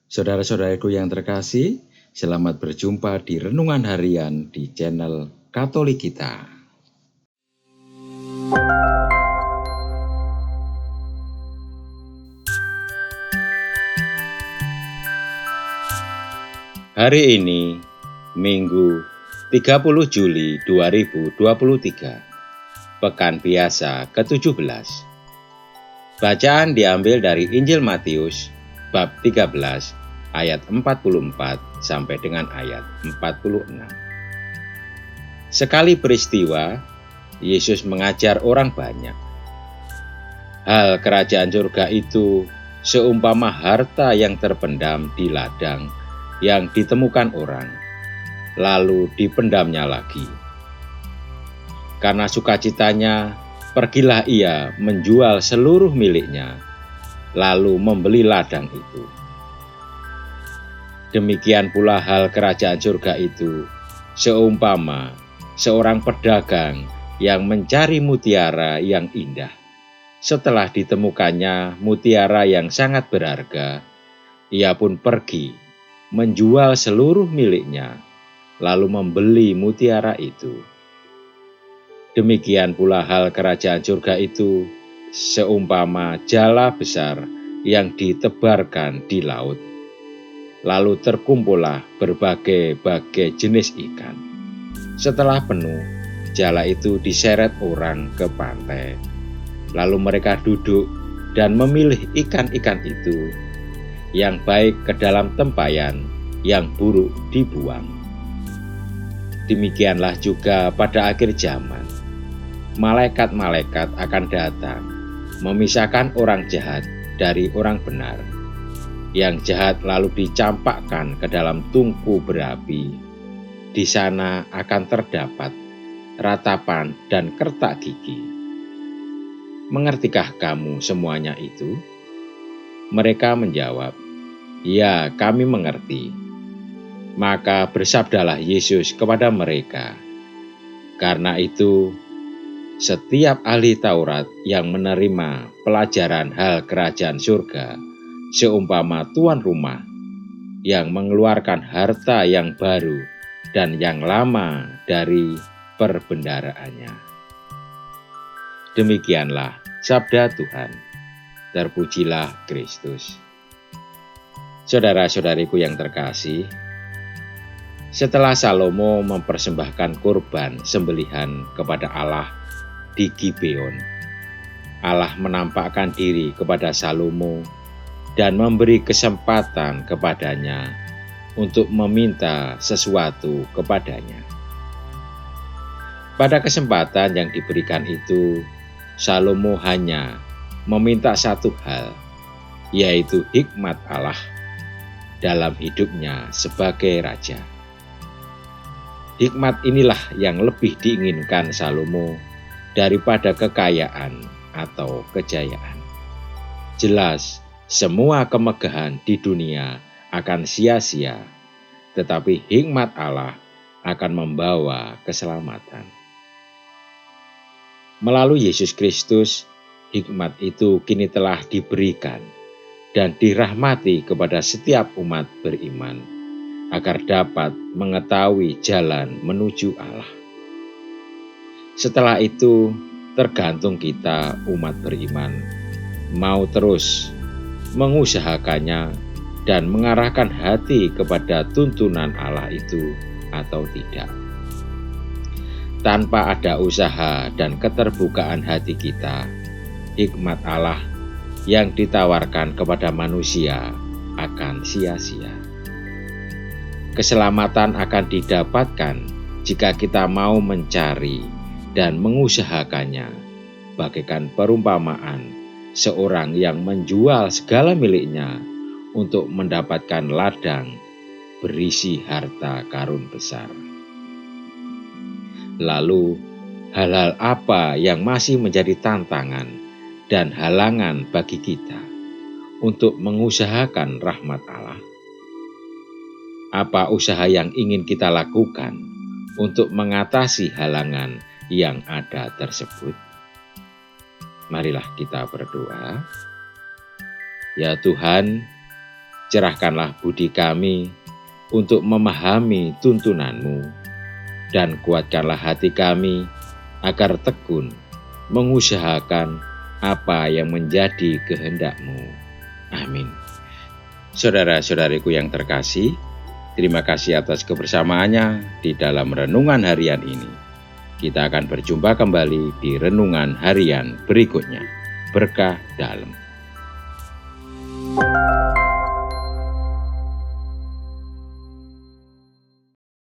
Saudara-saudaraku yang terkasih, selamat berjumpa di Renungan Harian di channel Katolik kita. Hari ini, Minggu 30 Juli 2023, Pekan Biasa ke-17. Bacaan diambil dari Injil Matius, bab 13, ayat 44 sampai dengan ayat 46. Sekali peristiwa, Yesus mengajar orang banyak. Hal kerajaan surga itu seumpama harta yang terpendam di ladang yang ditemukan orang, lalu dipendamnya lagi. Karena sukacitanya, pergilah ia menjual seluruh miliknya, lalu membeli ladang itu. Demikian pula hal kerajaan surga itu seumpama seorang pedagang yang mencari mutiara yang indah. Setelah ditemukannya mutiara yang sangat berharga, ia pun pergi menjual seluruh miliknya, lalu membeli mutiara itu. Demikian pula hal kerajaan surga itu seumpama jala besar yang ditebarkan di laut. Lalu terkumpullah berbagai-bagai jenis ikan. Setelah penuh, jala itu diseret orang ke pantai. Lalu mereka duduk dan memilih ikan-ikan itu, yang baik ke dalam tempayan, yang buruk dibuang. Demikianlah juga pada akhir zaman, malaikat-malaikat akan datang, memisahkan orang jahat dari orang benar. Yang jahat lalu dicampakkan ke dalam tungku berapi. Di sana akan terdapat ratapan dan kertak gigi. Mengertikah kamu semuanya itu? Mereka menjawab, "Ya, kami mengerti." Maka bersabdalah Yesus kepada mereka, "Karena itu, setiap ahli Taurat yang menerima pelajaran hal kerajaan surga seumpama tuan rumah yang mengeluarkan harta yang baru dan yang lama dari perbendaharaannya." Demikianlah sabda Tuhan. Terpujilah Kristus. Saudara-saudariku yang terkasih, setelah Salomo mempersembahkan kurban sembelihan kepada Allah di Gibeon, Allah menampakkan diri kepada Salomo dan memberi kesempatan kepadanya untuk meminta sesuatu kepadanya. Pada kesempatan yang diberikan itu, Salomo hanya meminta satu hal, yaitu hikmat Allah dalam hidupnya sebagai raja. Hikmat inilah yang lebih diinginkan Salomo daripada kekayaan atau kejayaan. Jelas, semua kemegahan di dunia akan sia-sia, tetapi hikmat Allah akan membawa keselamatan. Melalui Yesus Kristus, hikmat itu kini telah diberikan dan dirahmati kepada setiap umat beriman, agar dapat mengetahui jalan menuju Allah. Setelah itu, tergantung kita umat beriman, mau terus mengusahakannya dan mengarahkan hati kepada tuntunan Allah itu atau tidak. Tanpa ada usaha dan keterbukaan hati kita, hikmat Allah yang ditawarkan kepada manusia akan sia-sia. Keselamatan akan didapatkan jika kita mau mencari dan mengusahakannya, bagaikan perumpamaan seorang yang menjual segala miliknya untuk mendapatkan ladang berisi harta karun besar. Lalu, hal-hal apa yang masih menjadi tantangan dan halangan bagi kita untuk mengusahakan rahmat Allah? Apa usaha yang ingin kita lakukan untuk mengatasi halangan yang ada tersebut? Marilah kita berdoa. Ya Tuhan, Cerahkanlah budi kami untuk memahami tuntunan-Mu, dan kuatkanlah hati kami agar tekun mengusahakan apa yang menjadi kehendak-Mu. Amin. Saudara-saudariku yang terkasih, terima kasih atas kebersamaannya di dalam renungan harian ini. Kita akan berjumpa kembali di renungan harian berikutnya. Berkah dalam.